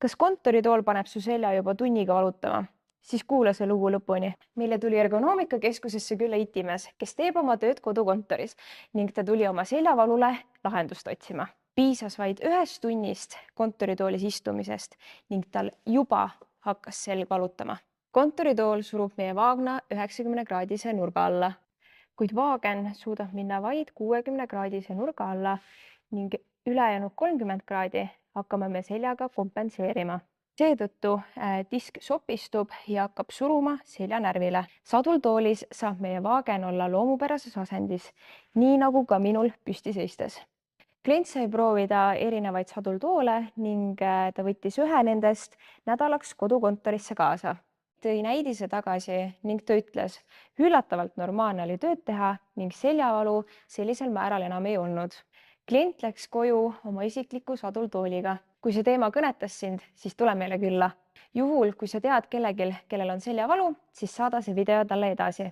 Kas kontoritool paneb su selja juba tunniga valutama? Siis kuula see lugu lõpuni. Meile tuli ergonoomikakeskusesse külla itimees, kes teeb oma tööd kodukontoris ning ta tuli oma seljavalule lahendust otsima. Piisas vaid 1 tunnist kontoritoolis istumisest ning tal juba hakkas selg valutama. Kontoritool surub meie vaagna 90-kraadise nurga alla, kuid vaagen suudab minna vaid 60-kraadise nurga alla ning ülejäänud 30 kraadi hakkame me seljaga kompenseerima. Seetõttu disk sopistub ja hakkab suruma seljanärvile. Sadultoolis saab meie vaagen olla loomupärases asendis, nii nagu ka minul püsti seistes. Klient sai proovida erinevaid sadultoole ning ta võttis ühe nendest nädalaks kodukontorisse kaasa. Tõi näidise tagasi ning ta ütles, üllatavalt normaalne oli tööd teha ning seljavalu sellisel määral enam ei olnud. Klient läks koju oma isikliku sadultooliga. Kui see teema kõnetas sind, siis tule meile külla. Juhul, kui sa tead kellelgi, kellel on seljavalu, siis saada see video talle edasi.